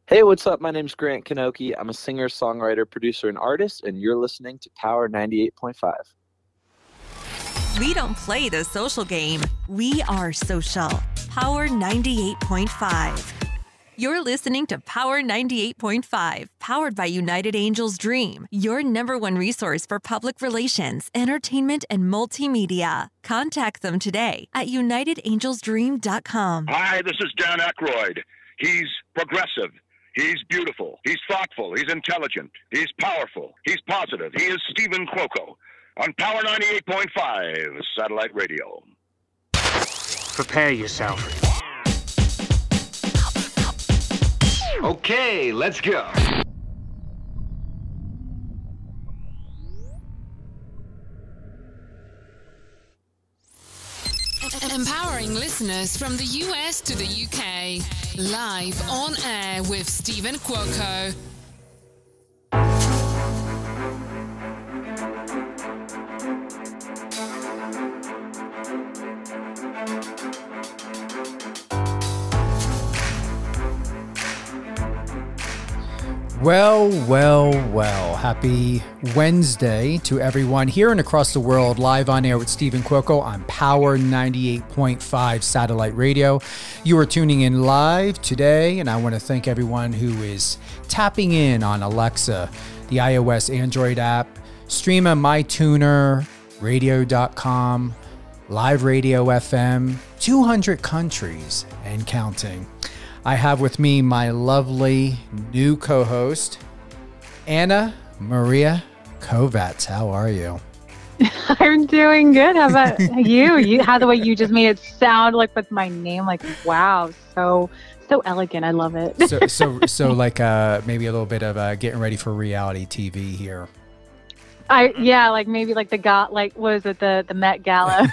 Hey, what's up? My name's Grant Kanoki. I'm a singer, songwriter, producer, and artist, and you're listening to Power 98.5. We don't play the social game. We are social. Power 98.5. You're listening to Power 98.5, powered by United Angels Dream, your number one resource for public relations, entertainment, and multimedia. Contact them today at unitedangelsdream.com. Hi, this is Dan Aykroyd. He's progressive. He's beautiful. He's thoughtful. He's intelligent. He's powerful. He's positive. He is Stephen Cuoco on Power 98.5 Satellite Radio. Prepare yourself. Okay, let's go. Empowering listeners from the US to the UK. Live on air with Stephen Cuoco. Well. Happy Wednesday to everyone here and across the world, live on air with Stephen Cuoco on Power 98.5 Satellite Radio. You are tuning in live today, and I want to thank everyone who is tapping in on Alexa, the iOS Android app, stream on MyTuner, radio.com, Live Radio FM, 200 countries and counting. I have with me my lovely new co-host, Anna Maria Kovacs. How are you? I'm doing good. How about you? How the way you just made it sound like with my name, like wow, so elegant. I love it. So like maybe a little bit of getting ready for reality TV here. Like maybe like what was it, the Met Gala?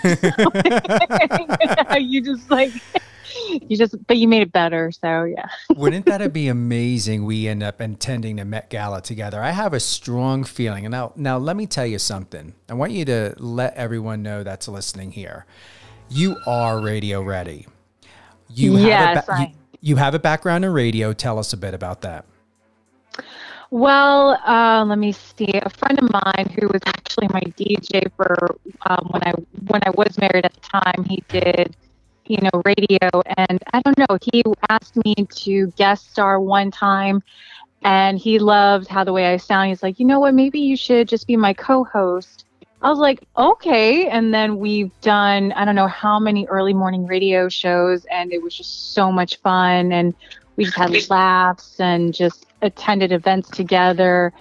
But you made it better, so yeah. Wouldn't that be amazing? We end up attending the Met Gala together. I have a strong feeling. And now let me tell you something. I want you to let everyone know that's listening here. You are radio ready. You have a background in radio. Tell us a bit about that. Well, let me see. A friend of mine who was actually my DJ for when I was married at the time, he did radio, and I don't know, he asked me to guest star one time, and he loved how the way I sound. He's like, you know what, maybe you should just be my co-host. I was like, okay. And then we've done, I don't know how many early morning radio shows, and it was just so much fun, and we just had laughs and just attended events together.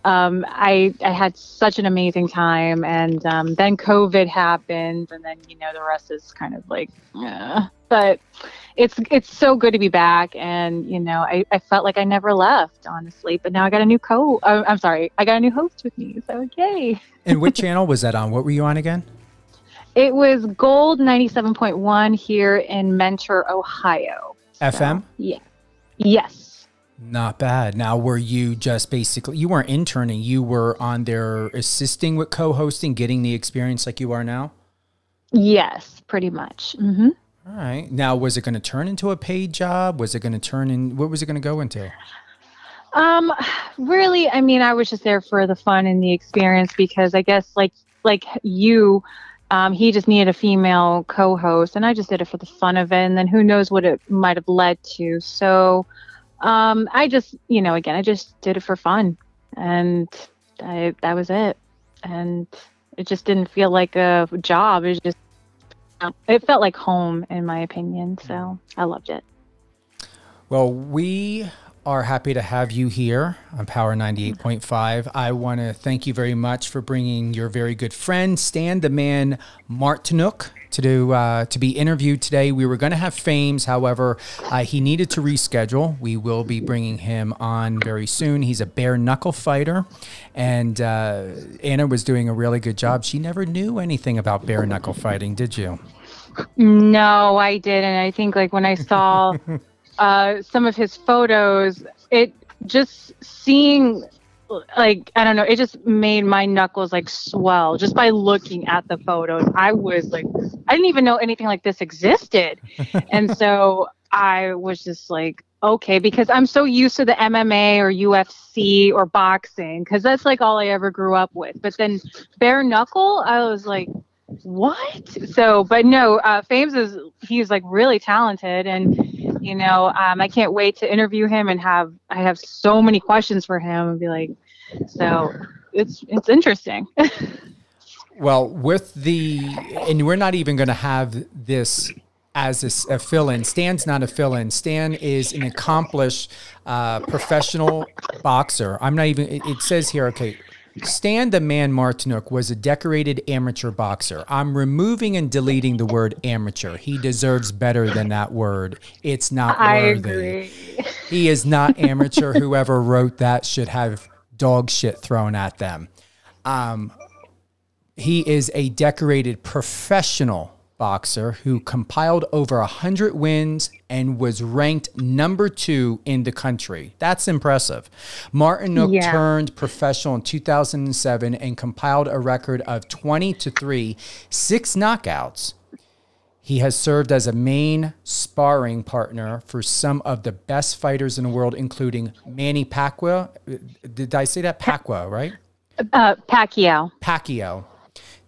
I had such an amazing time, and then COVID happened, and then the rest is kind of like, but it's so good to be back, and I felt like I never left, honestly. But now I got a new I got a new host with me, so yay! And what channel was that on? What were you on again? It was Gold 97.1 here in Mentor, Ohio. FM? So, yeah. Yes. Not bad. Now, were you just basically, you weren't interning, you were on there assisting with co-hosting, getting the experience like you are now? Yes, pretty much. Mm-hmm. All right. Now, was it going to turn into a paid job? Was it going to what was it going to go into? Really, I mean, I was just there for the fun and the experience, because I guess like you, he just needed a female co-host, and I just did it for the fun of it. And then who knows what it might have led to. So, I just, I just did it for fun, and that was it. And it just didn't feel like a job. It felt like home, in my opinion. So I loved it. Well, we are happy to have you here on Power 98.5. I want to thank you very much for bringing your very good friend, Stan the Man Martyniouk, to be interviewed today. We were going to have Fames, however, he needed to reschedule. We will be bringing him on very soon. He's a bare knuckle fighter, and Anna was doing a really good job. She never knew anything about bare knuckle fighting, did you? No, I didn't. I think like when I saw some of his photos, it just seeing like, I don't know, it just made my knuckles like swell just by looking at the photos. I was like, I didn't even know anything like this existed. And so I was just like, okay, because I'm so used to the MMA or UFC or boxing, because that's like all I ever grew up with. But then bare knuckle, I was like, what? So, but no, Fames he's like really talented, and I can't wait to interview him and I have so many questions for him and be like, so it's interesting. Well, and we're not even going to have this as a fill-in. Stan's not a fill-in. Stan is an accomplished professional boxer. It says here, okay, Stan the Man Martyniouk was a decorated amateur boxer. I'm removing and deleting the word amateur. He deserves better than that word. It's not worthy. I agree. He is not amateur. Whoever wrote that should have dog shit thrown at them. He is a decorated professional boxer who compiled over 100 wins and was ranked number 2 in the country. That's impressive. Martyniouk turned professional in 2007 and compiled a record of 20-3, 6 knockouts. He has served as a main sparring partner for some of the best fighters in the world, including Manny Pacquiao. Did I say that? Pacquiao, right? Pacquiao.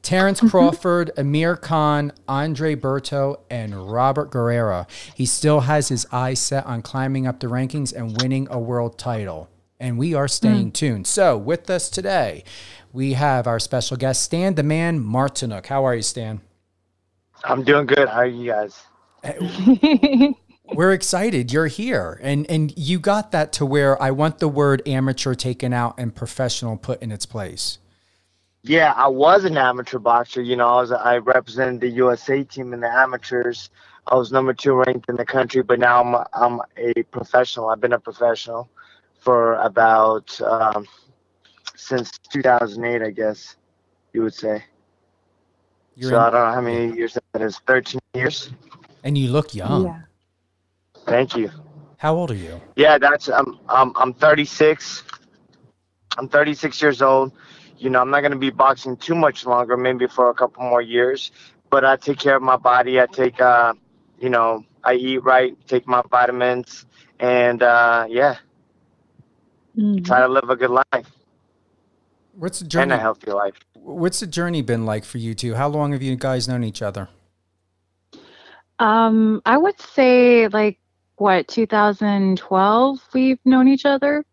Terrence Crawford, Amir Khan, Andre Berto, and Robert Guerrero. He still has his eyes set on climbing up the rankings and winning a world title. And we are staying tuned. So with us today, we have our special guest, Stan the Man Martyniouk. How are you, Stan? I'm doing good. How are you guys? We're excited you're here. And you got that to where I want the word amateur taken out and professional put in its place. Yeah, I was an amateur boxer. I represented the USA team in the amateurs. I was number 2 ranked in the country, but now I'm a professional. I've been a professional for about since 2008, I guess you would say. I don't know how many years that is. 13 years. And you look young. Yeah. Thank you. How old are you? Yeah, I'm 36. I'm 36 years old. I'm not going to be boxing too much longer, maybe for a couple more years, but I take care of my body. I take, I eat right, take my vitamins, and try to live a good life. What's the journey? And a healthy life. What's the journey been like for you two? How long have you guys known each other? I would say 2012 we've known each other.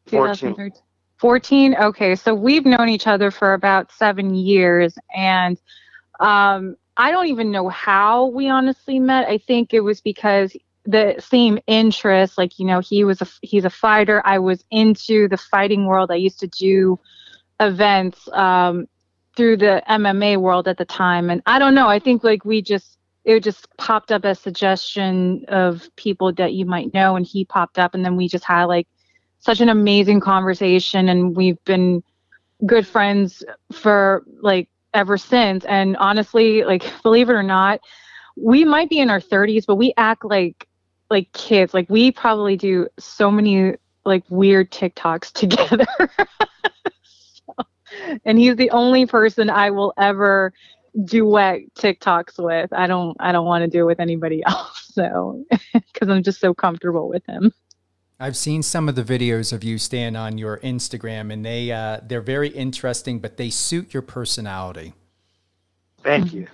2013. 14. Okay, so we've known each other for about 7 years, and I don't even know how we honestly met. I think it was because the same interests, he's a fighter. I was into the fighting world. I used to do events through the MMA world at the time, and I don't know. I think it just popped up as suggestion of people that you might know, and he popped up, and then we just had such an amazing conversation, and we've been good friends for ever since. And honestly, believe it or not, we might be in our 30s, but we act like kids. We probably do so many weird TikToks together. And he's the only person I will ever duet TikToks with. I don't want to do it with anybody else. So, because I'm just so comfortable with him. I've seen some of the videos of you, Stan, on your Instagram, and they're very interesting, but they suit your personality. Thank you.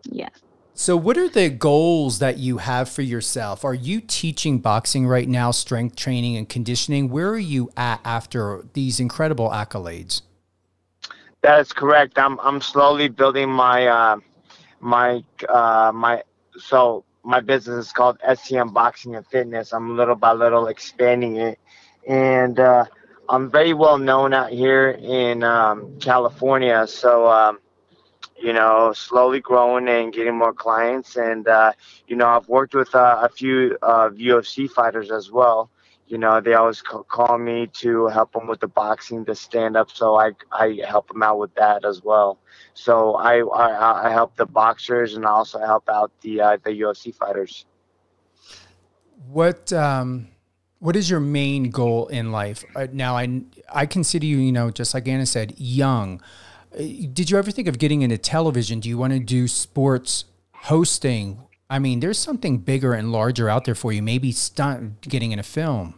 Yes. So what are the goals that you have for yourself? Are you teaching boxing right now, strength training and conditioning? Where are you at after these incredible accolades? That is correct. I'm slowly building my my business is called SCM Boxing and Fitness. I'm little by little expanding it, and I'm very well known out here in California. So slowly growing and getting more clients, and I've worked with a few UFC fighters as well. They always call me to help them with the boxing, the stand-up, so I help them out with that as well. So I help the boxers, and I also help out the UFC fighters. What is your main goal in life? Now, I consider you, just like Anna said, young. Did you ever think of getting into television? Do you want to do sports hosting? I mean, there's something bigger and larger out there for you. Maybe getting in a film.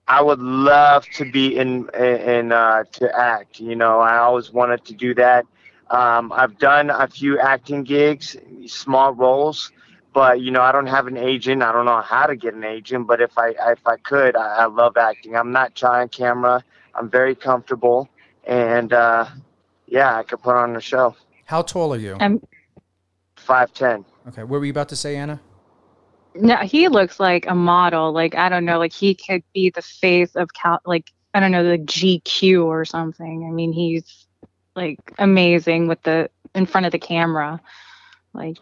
I would love to be to act. You know, I always wanted to do that. I've done a few acting gigs, small roles, but you know, I don't have an agent. I don't know how to get an agent, but if I could, I love acting. I'm not shy on camera. I'm very comfortable, and yeah, I could put on a show. How tall are you? 5'10". Okay, what were you about to say, Anna? No, he looks like a model. Like, I don't know, like he could be the face of like, I don't know, like GQ or something. I mean, he's like amazing in front of the camera. Like,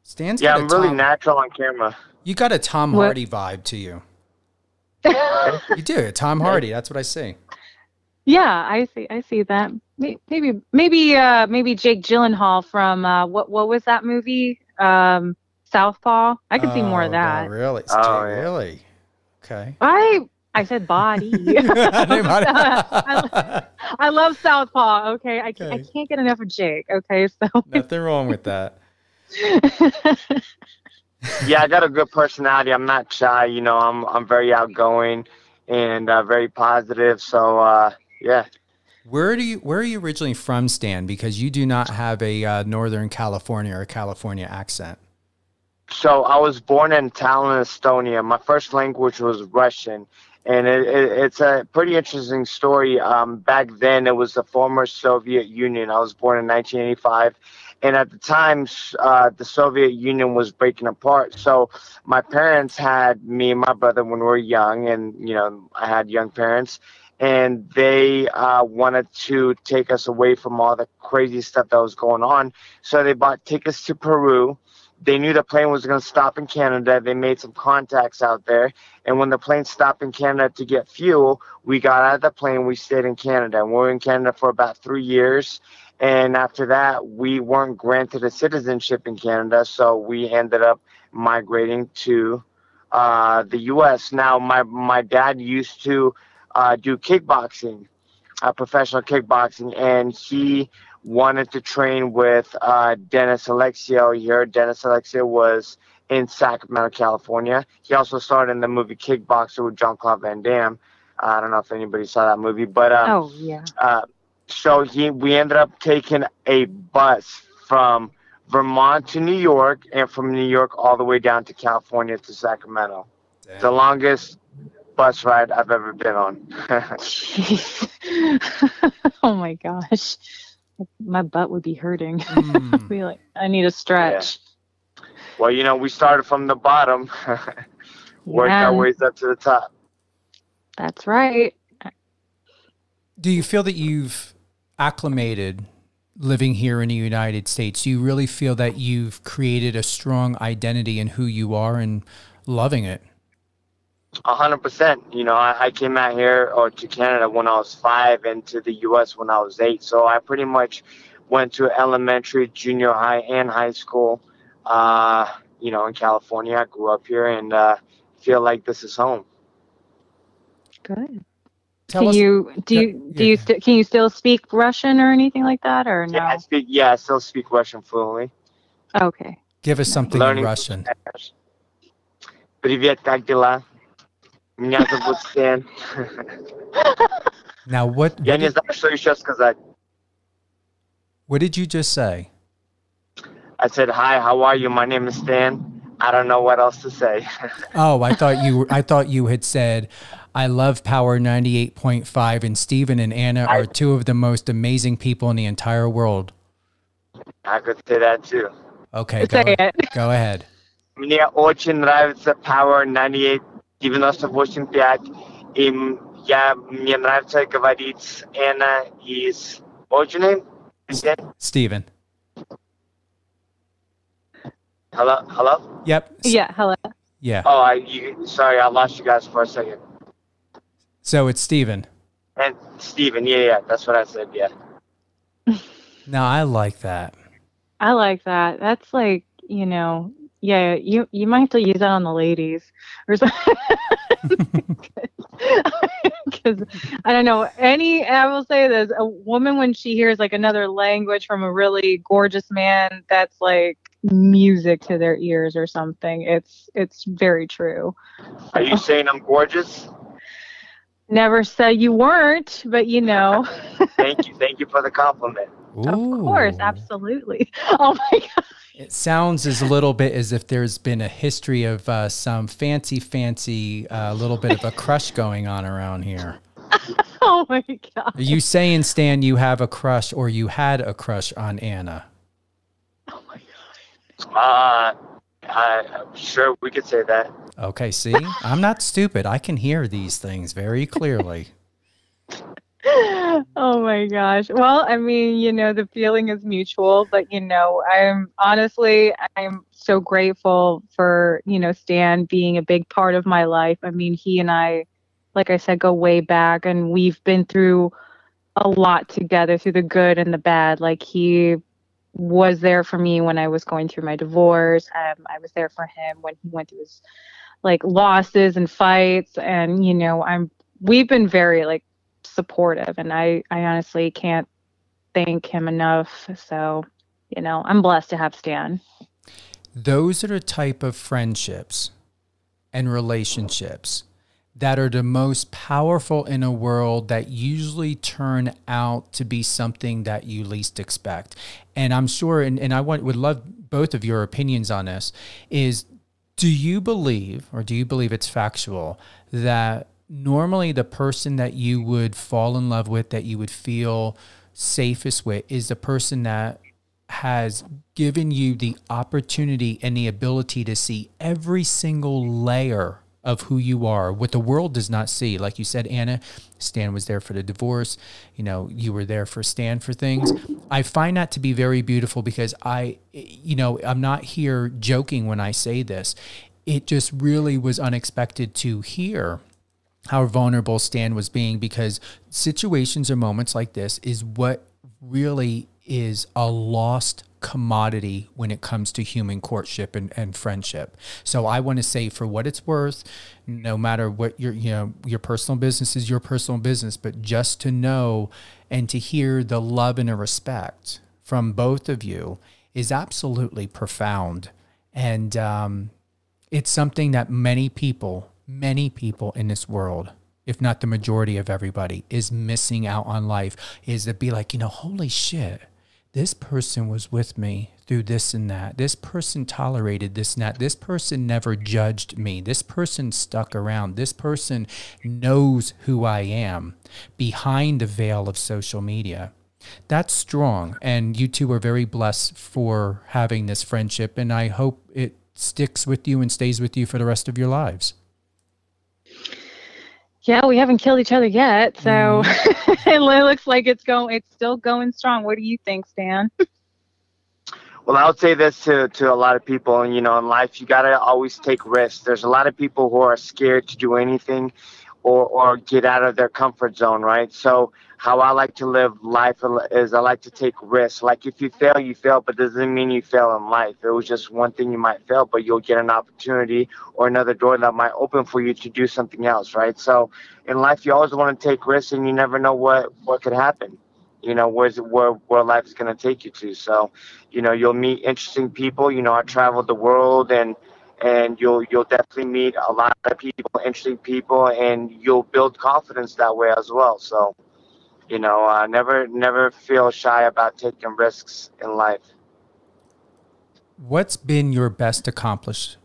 Stan's I'm really natural on camera. You got a Tom Hardy vibe to you. You do, Tom Hardy. That's what I see. Yeah, I see that. Maybe Jake Gyllenhaal from what was that movie? Southpaw. I could see more of that. Really? Oh, really? Okay. I said body. I love Southpaw. Okay, I can't get enough of Jake. Okay, so nothing wrong with that. Yeah, I got a good personality. I'm not shy. You know, I'm very outgoing and very positive. So yeah. Where are you originally from, Stan? Because you do not have a Northern California or California accent. So I was born in Tallinn, Estonia. My first language was Russian, and it's a pretty interesting story. Back then, it was the former Soviet Union. I was born in 1985, and at the time, the Soviet Union was breaking apart. So my parents had me and my brother when we were young, and you know, I had young parents, and they wanted to take us away from all the crazy stuff that was going on. So they bought tickets to Peru. They knew the plane was going to stop in Canada. They made some contacts out there. And when the plane stopped in Canada to get fuel, we got out of the plane. We stayed in Canada. And we were in Canada for about 3 years. And after that, we weren't granted a citizenship in Canada. So we ended up migrating to the U.S. Now, my dad used to do kickboxing, professional kickboxing. And he wanted to train with Dennis Alexio here. Dennis Alexio was in Sacramento, California. He also starred in the movie Kickboxer with Jean-Claude Van Damme. I don't know if anybody saw that movie, but oh yeah. So we ended up taking a bus from Vermont to New York, and from New York all the way down to California to Sacramento. Damn. The longest bus ride I've ever been on. Oh my gosh. My butt would be hurting. Be like, I need a stretch. Yeah. Well, you know, we started from the bottom, worked our ways up to the top. That's right. Do you feel that you've acclimated living here in the United States? Do you really feel that you've created a strong identity in who you are and loving it? 100%. You know, I came out here or to Canada when I was 5 and to the U.S. when I was 8. So I pretty much went to elementary, junior high, and high school, you know, in California. I grew up here and feel like this is home. Good. Can you still speak Russian or anything like that, or no? I still speak Russian fluently. Okay. Give us something in Russian. Привет, как дела? Меня зовут Stan. Now what? Я не знаю, что еще сказать. What did you just say? I said, "Hi, how are you? My name is Stan." I don't know what else to say. Oh, I thought you had said, "I love Power 98.5, and Steven and Anna are two of the most amazing people in the entire world." I could say that too. Okay, go ahead. Мне очень нравится Power 98.5, и мне нравится говорить Anna is... What's your name? Steven. Hello? Yep. Yeah, hello. Yeah. Oh, sorry, I lost you guys for a second. So it's Steven. And Steven, yeah, that's what I said, yeah. No, I like that. I like that. That's like, you know, yeah, you might have to use that on the ladies or something. Because I don't know, I will say this, a woman when she hears like another language from a really gorgeous man, that's like music to their ears or something. It's very true. Are you saying I'm gorgeous? Never said you weren't, but you know. Thank you for the compliment. Ooh. Of course, absolutely. Oh my God. It sounds as a little bit as if there's been a history of some fancy, little bit of a crush going on around here. Oh my God. Are you saying, Stan, you have a crush or you had a crush on Anna? Oh my God. I'm sure we could say that. Okay, see? I'm not stupid. I can hear these things very clearly. Oh my gosh. Well, I mean, you know, the feeling is mutual, but you know, I'm so grateful for, you know, Stan being a big part of my life. I mean, he and I, like I said, go way back, and we've been through a lot together, through the good and the bad. Like, he was there for me when I was going through my divorce. I was there for him when he went through his like losses and fights, and you know, we've been very like supportive, and I honestly can't thank him enough. So, you know, I'm blessed to have Stan. Those are the type of friendships and relationships that are the most powerful in a world that usually turn out to be something that you least expect. And I'm sure, and would love both of your opinions on this, is do you believe it's factual that normally the person that you would fall in love with, that you would feel safest with, is the person that has given you the opportunity and the ability to see every single layer of who you are, what the world does not see? Like you said, Anna, Stan was there for the divorce. You know, you were there for Stan for things. I find that to be very beautiful because I'm not here joking when I say this. It just really was unexpected to hear how vulnerable Stan was being, because situations or moments like this is what really is a lost commodity when it comes to human courtship and friendship. So I want to say, for what it's worth, no matter what your personal business is your personal business, but just to know and to hear the love and the respect from both of you is absolutely profound. And it's something that many people in this world, if not the majority of everybody, is missing out on life, is to be like, holy shit, this person was with me through this and that. This person tolerated this and that. This person never judged me. This person stuck around. This person knows who I am behind the veil of social media. That's strong. And you two are very blessed for having this friendship. And I hope it sticks with you and stays with you for the rest of your lives. Yeah, we haven't killed each other yet, so it looks like it's still going strong. What do you think, Stan? Well, I would say this to a lot of people, in life, you got to always take risks. There's a lot of people who are scared to do anything or get out of their comfort zone, right? So how I like to live life is I like to take risks. Like, if you fail, you fail, but doesn't mean you fail in life. It was just one thing you might fail, but you'll get an opportunity or another door that might open for you to do something else, right? So in life, you always want to take risks, and you never know what could happen. Where life is going to take you to. So, you'll meet interesting people. I traveled the world, and you'll definitely meet a lot of people, interesting people, and you'll build confidence that way as well. So, never feel shy about taking risks in life. What's been your best accomplishment,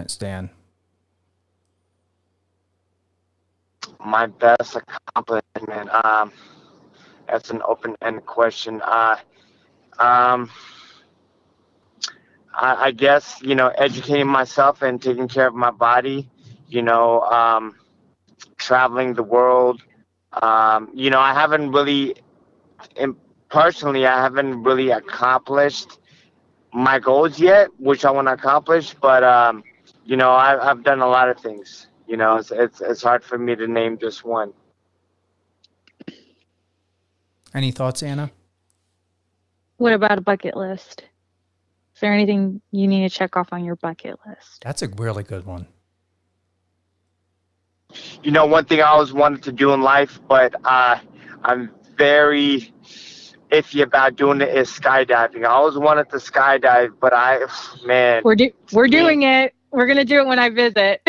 Stan? My best accomplishment. That's an open-ended question. I guess, educating myself and taking care of my body, traveling the world. I haven't really, personally, I haven't really accomplished my goals yet, which I want to accomplish. But, I've done a lot of things. It's hard for me to name just one. Any thoughts, Anna? What about a bucket list? Is there anything you need to check off on your bucket list? That's a really good one. One thing I always wanted to do in life, but I'm very iffy about doing it is skydiving. I always wanted to skydive, but man, we're doing it. We're gonna do it when I visit.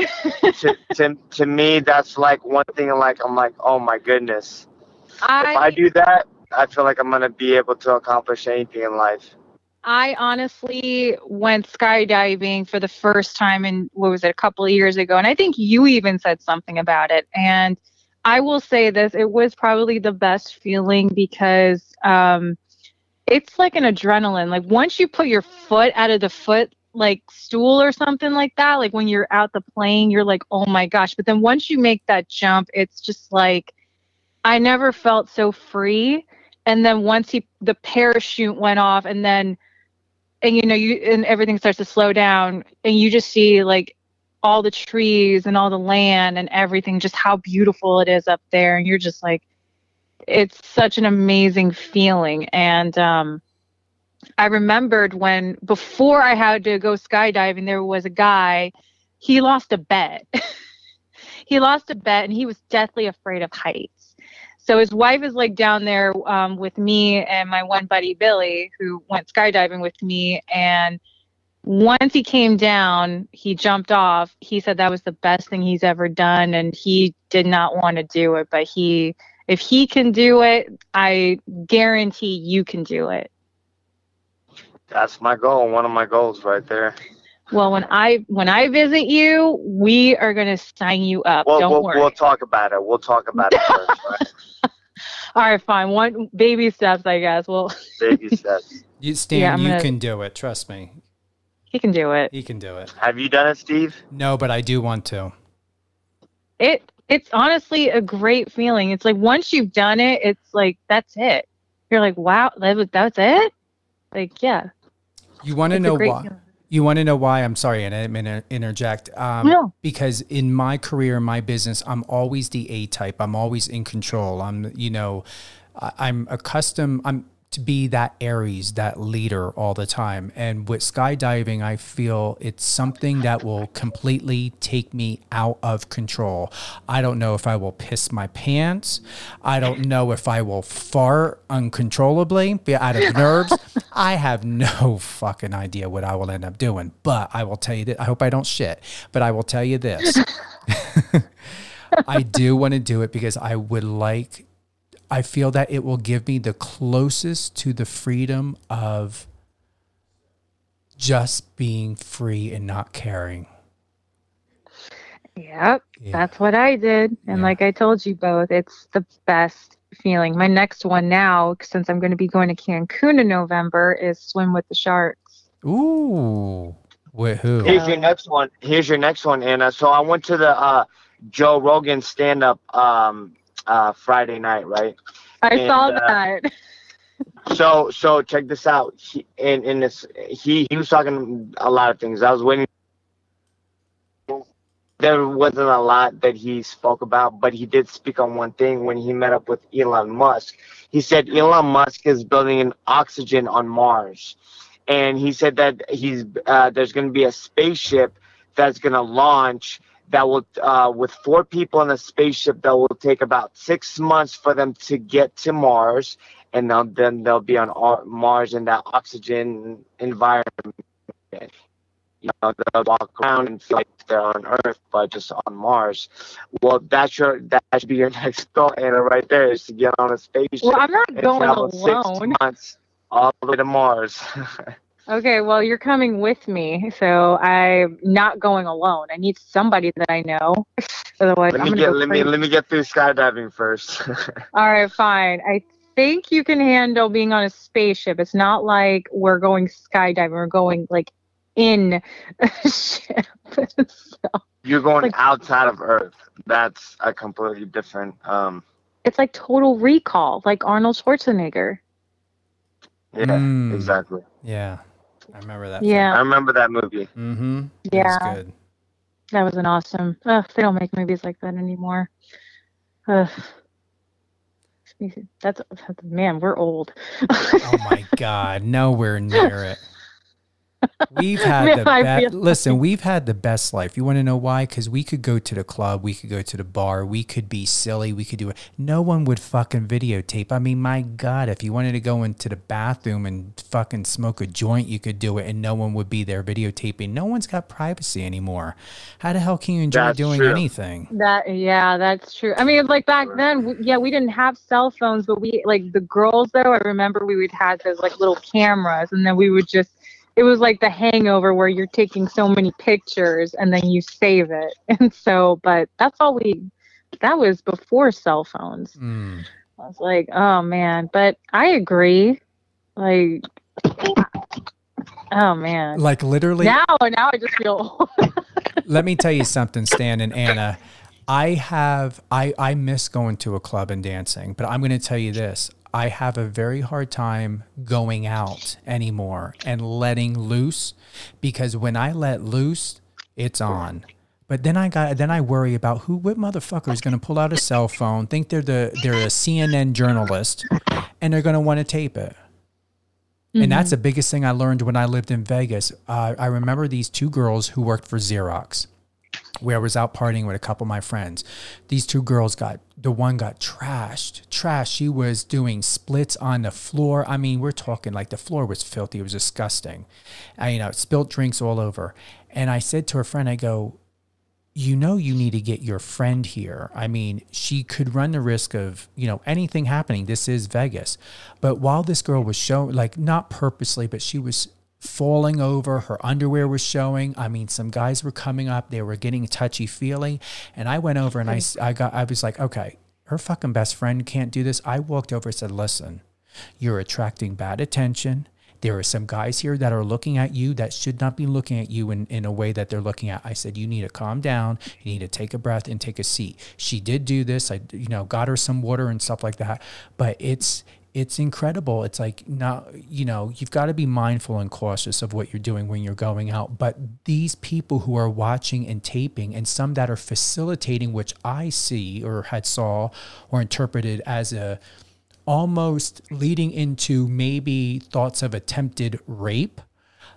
to me, that's like one thing. Like I'm like, oh my goodness, if I I do that, I feel like I'm gonna be able to accomplish anything in life. I honestly went skydiving for the first time in, what was it, a couple of years ago, and I think you even said something about it. And I will say this: it was probably the best feeling because it's like an adrenaline. Like once you put your foot out of the foot like stool or something like that, like when you're out the plane, you're like, oh my gosh. But then once you make that jump, it's just like I never felt so free. And then once the parachute went off, and and everything starts to slow down, and you just see like all the trees and all the land and everything, just how beautiful it is up there, and you're just like, it's such an amazing feeling. And I remembered when, before I had to go skydiving, there was a guy, he lost a bet. He lost a bet, and he was deathly afraid of heights. So his wife is like down there with me and my one buddy, Billy, who went skydiving with me. And once he came down, he jumped off. He said that was the best thing he's ever done. And he did not want to do it. But if he can do it, I guarantee you can do it. That's my goal. One of my goals right there. Well, when I visit you, we are going to sign you up. Well, Don't worry. We'll talk about it. We'll talk about it first, right? All right, fine. One baby steps, I guess. Well, baby steps. Stan, you can do it. Trust me. He can do it. He can do it. Have you done it, Steve? No, but I do want to. It's honestly a great feeling. It's like once you've done it, it's like that's it. You're like, wow, that's it. Like, yeah. You want to know why? Feeling. You want to know why? I'm sorry, and I didn't mean to interject. No. Because in my career, in my business, I'm always the A type. I'm always in control. I'm accustomed to be that Aries, that leader all the time. And with skydiving, I feel it's something that will completely take me out of control. I don't know if I will piss my pants. I don't know if I will fart uncontrollably, be out of nerves. I have no fucking idea what I will end up doing. But I will tell you that I hope I don't shit. But I will tell you this. I do want to do it because I feel that it will give me the closest to the freedom of just being free and not caring. Yep, that's what I did. And like I told you both, it's the best feeling. My next one now, since I'm going to be going to Cancun in November, is swim with the sharks. Ooh. Wait, who? Here's your next one, Anna. So I went to the Joe Rogan stand-up Friday night, right? I saw that. So check this out. He was talking a lot of things. I was waiting. There wasn't a lot that he spoke about, but he did speak on one thing when he met up with Elon Musk. He said Elon Musk is building an oxygen on Mars, and he said that there's going to be a spaceship that's going to launch. That will, with 4 people in a spaceship, that will take about 6 months for them to get to Mars, and then they'll be on Mars in that oxygen environment. They'll walk around and feel like they're on Earth, but just on Mars. Well, that should be your next goal, Anna, right there, is to get on a spaceship. Well, I'm not going alone. 6 months all the way to Mars. Okay, well, you're coming with me, so I'm not going alone. I need somebody that I know. Otherwise, let me get through skydiving first. All right, fine. I think you can handle being on a spaceship. It's not like we're going skydiving. We're going like in a ship. So, you're going outside of Earth. That's a completely different. It's like Total Recall, like Arnold Schwarzenegger. Yeah, exactly. Yeah. I remember that. Yeah. I remember that movie. Mm-hmm. Yeah. It was good. That was an awesome. They don't make movies like that anymore. Man, we're old. Oh my God. Nowhere near it. We've had the I best. feel Listen, we've had the best life. You want to know why? Because we could go to the club, we could go to the bar, we could be silly, we could do it. No one would fucking videotape. I mean, my God, if you wanted to go into the bathroom and fucking smoke a joint, you could do it, and no one would be there videotaping. No one's got privacy anymore. How the hell can you enjoy doing anything? That's true. I mean, like back then, we didn't have cell phones, but we like the girls though. I remember we would have those like little cameras, and then we would just. It was like The Hangover where you're taking so many pictures and then you save it. And so, but that was before cell phones. I was like, oh man, but I agree. Like, oh man. Like literally. Now I just feel. Let me tell you something, Stan and Anna. I miss going to a club and dancing, but I'm going to tell you this. I have a very hard time going out anymore and letting loose, because when I let loose, it's on. But then I worry about what motherfucker is going to pull out a cell phone, think they're a CNN journalist, and they're going to want to tape it. And that's the biggest thing I learned when I lived in Vegas. I remember these two girls who worked for Xerox, where I was out partying with a couple of my friends. These two girls the one got trashed. She was doing splits on the floor. I mean, we're talking like the floor was filthy. It was disgusting. Spilt drinks all over. And I said to her friend, I go, you need to get your friend here. I mean, she could run the risk of, anything happening. This is Vegas. But while this girl was showing, like not purposely, but she was falling over, her underwear was showing. I mean, some guys were coming up, they were getting touchy-feely, and I went over and I was like, okay, her fucking best friend can't do this. I walked over and said, listen, you're attracting bad attention. There are some guys here that are looking at you that should not be looking at you in a way that they're looking at. I said, you need to calm down. You need to take a breath and take a seat. She did do this. I, got her some water and stuff like that. But it's incredible. It's like, now, you've got to be mindful and cautious of what you're doing when you're going out. But these people who are watching and taping, and some that are facilitating, which I see or had saw or interpreted as almost leading into maybe thoughts of attempted rape.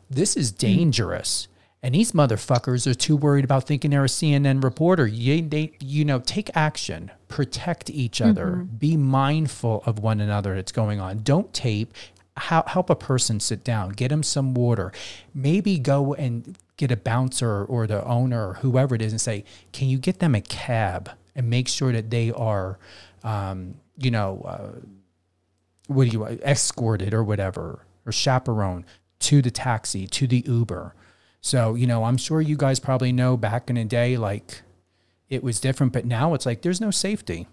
This is dangerous. And these motherfuckers are too worried about thinking they're a CNN reporter. Take action, protect each other, be mindful of one another that's going on. Don't tape. Help a person sit down, get them some water. Maybe go and get a bouncer or the owner or whoever it is and say, can you get them a cab and make sure that they are, escorted or whatever, or chaperone to the taxi, to the Uber. So, I'm sure you guys probably know back in the day, like it was different, but now it's like, there's no safety.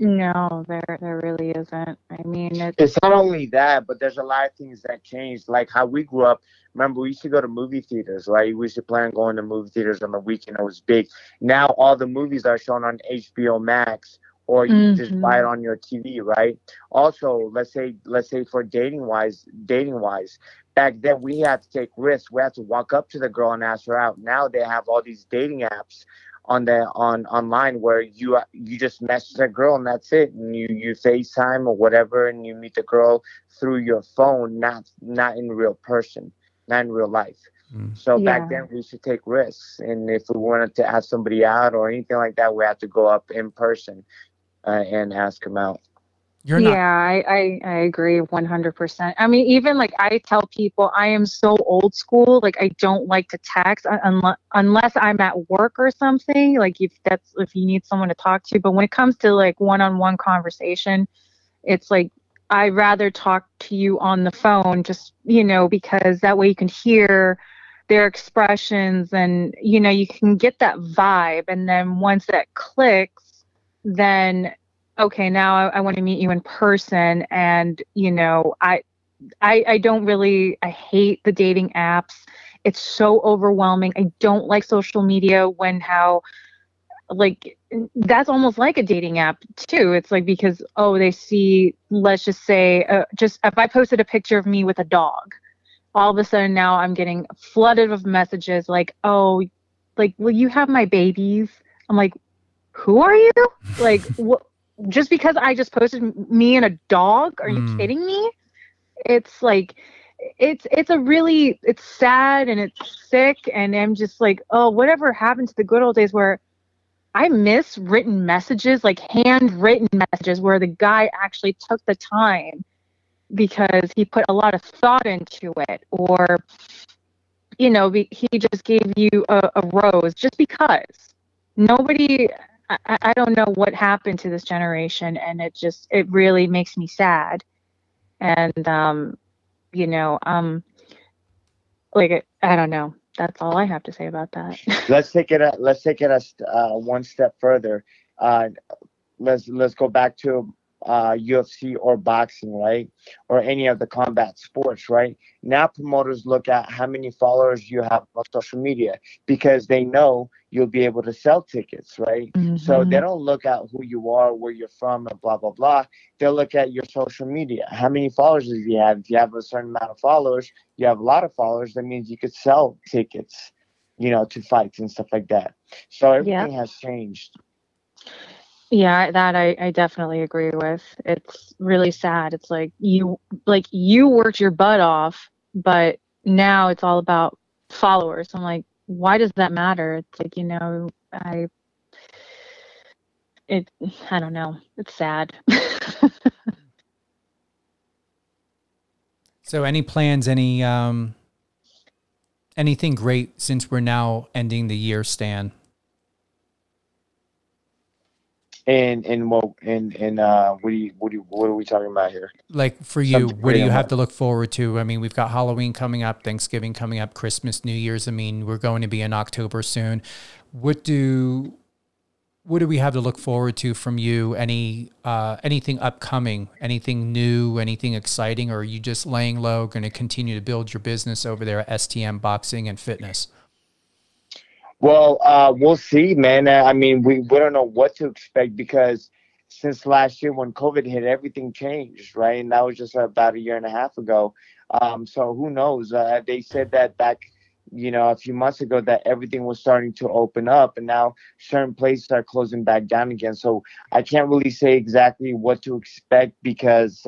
No, there really isn't. I mean, it's not only that, but there's a lot of things that changed. Like how we grew up. Remember, we used to go to movie theaters, right? We used to plan on going to movie theaters on the weekend. It was big. Now all the movies are shown on HBO Max, or you just buy it on your TV, right? Also, let's say for dating wise, back then we had to take risks. We had to walk up to the girl and ask her out. Now they have all these dating apps online where you just message a girl and that's it, and you FaceTime or whatever, and you meet the girl through your phone, not in real person, not in real life. So back then we should take risks, and if we wanted to ask somebody out or anything like that, we had to go up in person and ask them out. I agree 100%. I mean, even like I tell people, I am so old school. Like I don't like to text unless I'm at work or something. Like if you need someone to talk to. But when it comes to like one-on-one conversation, it's like I'd rather talk to you on the phone, just because that way you can hear their expressions and you can get that vibe. And then once that clicks, then okay, now I want to meet you in person. And I hate the dating apps. It's so overwhelming. I don't like social media that's almost like a dating app too. It's like, because they see, let's just say just if I posted a picture of me with a dog, all of a sudden now I'm getting flooded with messages like, will you have my babies? I'm like, who are you? Like, what? Just because I just posted me and a dog? Are you kidding me? It's like, it's sad and it's sick, and I'm just like, oh, whatever happened to the good old days where I miss written messages, like handwritten messages where the guy actually took the time because he put a lot of thought into it, or he just gave you a rose just because. Nobody, I don't know what happened to this generation, and it really makes me sad. And like, I don't know. That's all I have to say about that. Let's take it. One step further. Uh, let's go back to UFC or boxing, right? Or any of the combat sports, right? Now promoters look at how many followers you have on social media because they know you'll be able to sell tickets, right? Mm-hmm. So they don't look at who you are, where you're from, and blah, blah, blah. They'll look at your social media. How many followers do you have? If you have a certain amount of followers, you have a lot of followers, that means you could sell tickets, to fights and stuff like that. So everything has changed. Yeah, that I definitely agree with. It's really sad. It's like you worked your butt off, but now it's all about followers. I'm like, why does that matter? It's like, I don't know. It's sad. So any plans, anything great since we're now ending the year, Stan? And what are we talking about here? Like for you, what do you have to look forward to? I mean, we've got Halloween coming up, Thanksgiving coming up, Christmas, New Year's. I mean, we're going to be in October soon. What do we have to look forward to from you? Anything upcoming, anything new, anything exciting, or are you just laying low, going to continue to build your business over there at STM Boxing and Fitness? Well, we'll see, man. I mean, we don't know what to expect because since last year when COVID hit, everything changed, right? And that was just about a year and a half ago. So who knows? They said that back, a few months ago that everything was starting to open up, and now certain places are closing back down again. So I can't really say exactly what to expect because,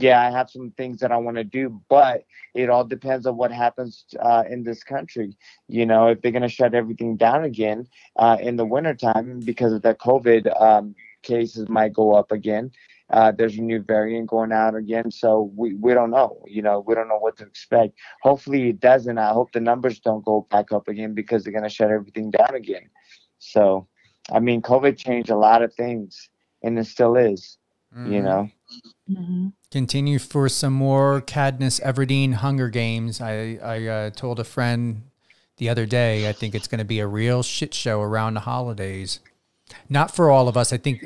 I have some things that I want to do, but it all depends on what happens in this country. If they're going to shut everything down again in the wintertime because of that COVID, cases might go up again. There's a new variant going out again. So we don't know. We don't know what to expect. Hopefully it doesn't. I hope the numbers don't go back up again because they're going to shut everything down again. So, I mean, COVID changed a lot of things, and it still is, Mm-hmm. Continue for some more Katniss Everdeen Hunger Games. I told a friend the other day, I think it's going to be a real shit show around the holidays. Not for all of us. I think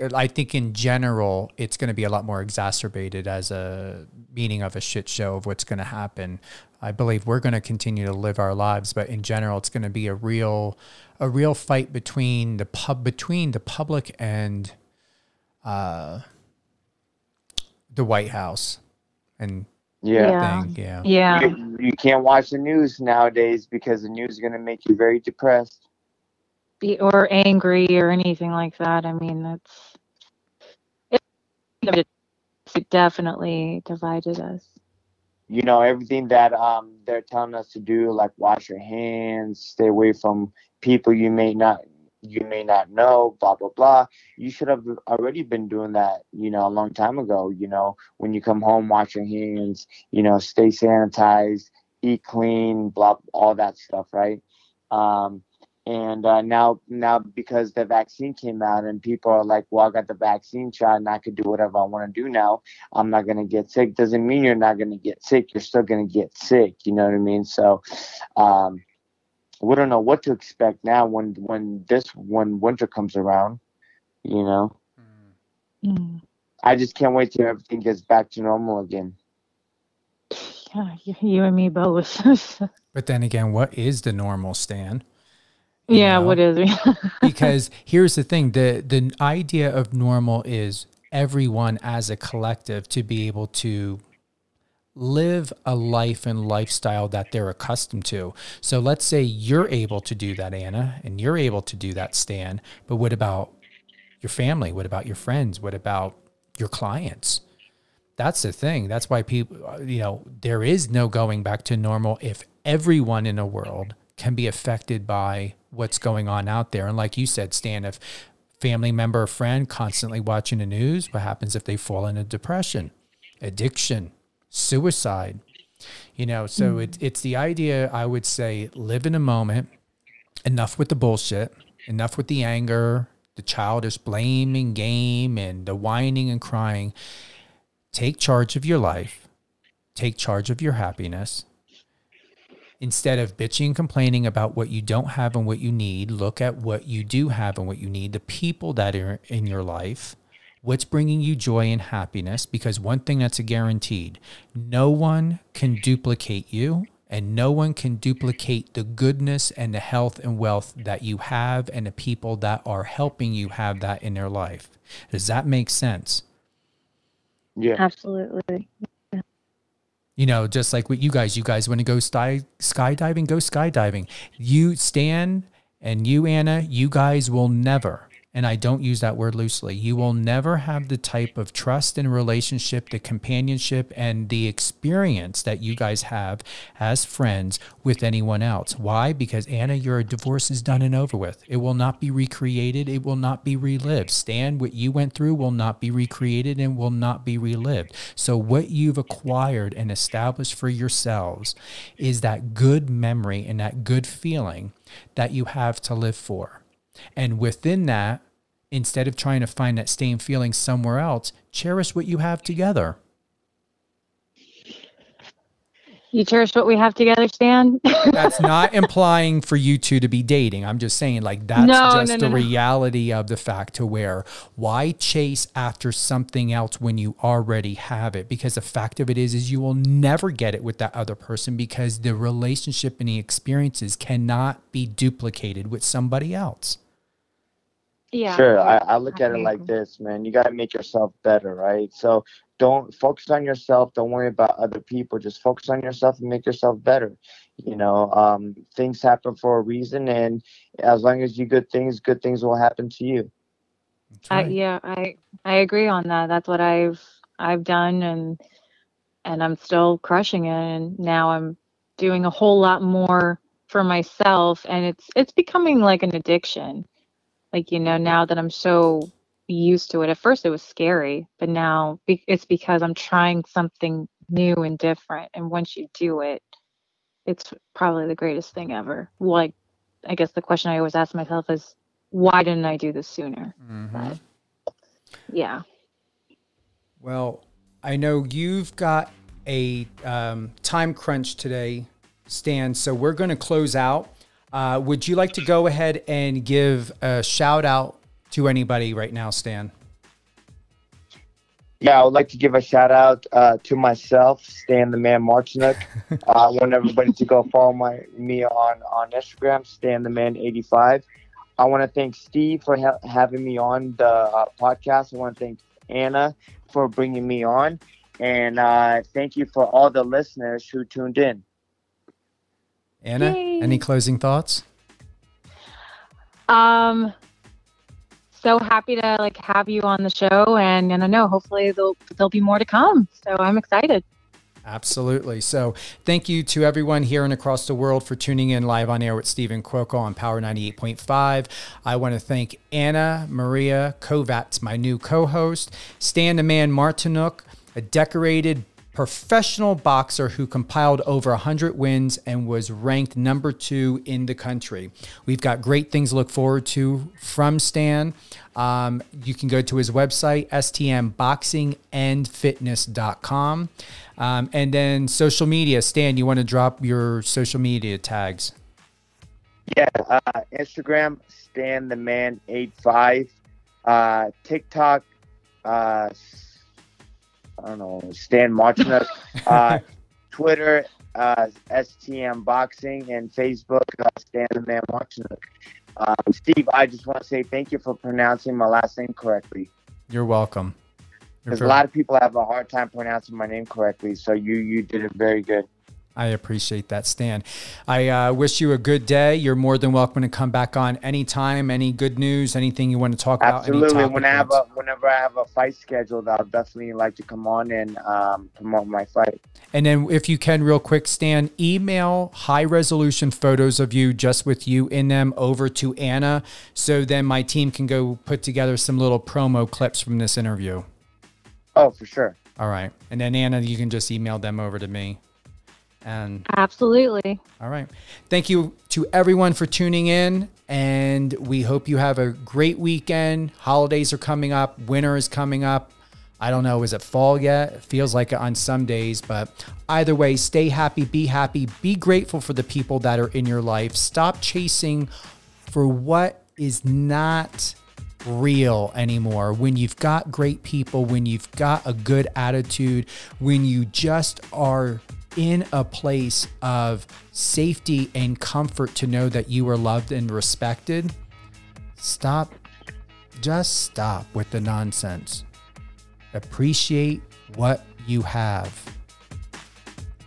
in general, it's going to be a lot more exacerbated as a meaning of a shit show of what's going to happen. I believe we're going to continue to live our lives, but in general, it's going to be a real fight between the public and the White House and thing. You can't watch the news nowadays because the news is going to make you very depressed or angry or anything like that. I mean, it definitely divided us. Everything that they're telling us to do, like wash your hands, stay away from people you may not know, blah, blah, blah. You should have already been doing that, a long time ago. When you come home, wash your hands, stay sanitized, eat clean, blah, all that stuff, right? And now because the vaccine came out and people are like, well, I got the vaccine shot and I could do whatever I want to do now. I'm not going to get sick. Doesn't mean you're not going to get sick. You're still going to get sick. You know what I mean? So, we don't know what to expect now when winter comes around, I just can't wait till everything gets back to normal again. Yeah, you and me both. But then again, what is the normal, Stan? What is it? Because here's the thing, the idea of normal is everyone as a collective to be able to live a life and lifestyle that they're accustomed to. So let's say you're able to do that, Anna, and you're able to do that, Stan, but what about your family? What about your friends? What about your clients? That's the thing. That's why people, there is no going back to normal if everyone in the world can be affected by what's going on out there. And like you said, Stan, if family member or friend constantly watching the news, what happens if they fall into depression, addiction, suicide? So it's the idea, I would say, live in a moment, enough with the bullshit, enough with the anger, the childish blaming game and the whining and crying. Take charge of your life. Take charge of your happiness. Instead of bitching and complaining about what you don't have and what you need, look at what you do have and what you need, the people that are in your life, what's bringing you joy and happiness, because one thing that's a guaranteed, no one can duplicate you, and no one can duplicate the goodness and the health and wealth that you have and the people that are helping you have that in their life. Does that make sense? Yeah. Absolutely. Just like what you guys want to go skydiving, go skydiving. You, Stan, and you, Anna, you guys will never, and I don't use that word loosely, you will never have the type of trust and relationship, the companionship, and the experience that you guys have as friends with anyone else. Why? Because, Anna, your divorce is done and over with. It will not be recreated. It will not be relived. Stan, what you went through will not be recreated and will not be relived. So what you've acquired and established for yourselves is that good memory and that good feeling that you have to live for. And within that, instead of trying to find that same feeling somewhere else, cherish what you have together. You cherish what we have together, Stan? That's not implying for you two to be dating. I'm just saying, like, that's the reality of the fact, to where why chase after something else when you already have it? Because the fact of it is you will never get it with that other person, because the relationship and the experiences cannot be duplicated with somebody else. Yeah. Sure. I look at it like this, man. You got to make yourself better, right? So don't focus on yourself. Don't worry about other people. Just focus on yourself and make yourself better. Things happen for a reason, and as long as you good things will happen to you. Right. Yeah, I agree on that. That's what I've done, and I'm still crushing it. And now I'm doing a whole lot more for myself, and it's becoming like an addiction. Like, now that I'm so used to it. At first it was scary, but now it's because I'm trying something new and different. And once you do it, it's probably the greatest thing ever. Like, I guess the question I always ask myself is, why didn't I do this sooner? Mm-hmm. Yeah. Well, I know you've got a time crunch today, Stan, so we're going to close out. Would you like to go ahead and give a shout out to anybody right now, Stan? Yeah, I would like to give a shout out to myself, Stan the Man Martyniouk. I want everybody to go follow me on Instagram, Stan the Man 85. I want to thank Steve for having me on the podcast. I want to thank Anna for bringing me on, and thank you for all the listeners who tuned in. Anna, Yay. Any closing thoughts? So happy to have you on the show, and I know hopefully there'll be more to come. So I'm excited. Absolutely. So thank you to everyone here and across the world for tuning in live on air with Stephen Cuoco on Power 98.5. I want to thank Anna Maria Kovacs, my new co-host, Stan the Man Martyniouk, a decorated professional boxer who compiled over 100 wins and was ranked number 2 in the country. We've got great things to look forward to from Stan. You can go to his website, stmboxingandfitness.com. And then social media. Stan, you want to drop your social media tags? Yeah, Instagram, Stan the Man 85. TikTok, I don't know, Stan Martyniouk. Twitter, STM Boxing, and Facebook, Stan the Man Martyniouk. Steve, I just want to say thank you for pronouncing my last name correctly. You're welcome. Because a lot of people have a hard time pronouncing my name correctly, so you did it very good. I appreciate that, Stan. I wish you a good day. You're more than welcome to come back on anytime. Any good news, anything you want to talk about? Absolutely. Whenever I have a fight scheduled, I'll definitely like to come on and promote my fight. And then if you can, real quick, Stan, email high-resolution photos of you just with you in them over to Anna, so then my team can go put together some little promo clips from this interview. Oh, for sure. All right. And then, Anna, you can just email them over to me. And Absolutely. all right. Thank you to everyone for tuning in, and we hope you have a great weekend. Holidays are coming up. Winter is coming up. I don't know. Is it fall yet? It feels like it on some days, but either way, stay happy, be grateful for the people that are in your life. Stop chasing for what is not real anymore. When you've got great people, when you've got a good attitude, when you just are in a place of safety and comfort to know that you are loved and respected, just stop with the nonsense. Appreciate what you have.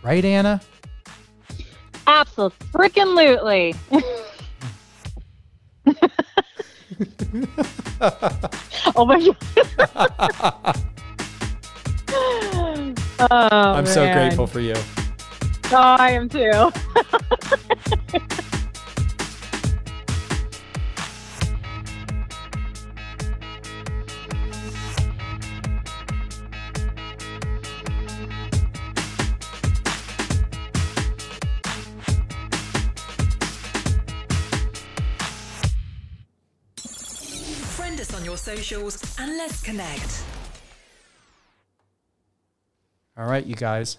Right, Anna? Absolutely. Oh my God. Oh, I'm so grateful for you. Oh, I am too. Friend us on your socials and let's connect. All right, you guys.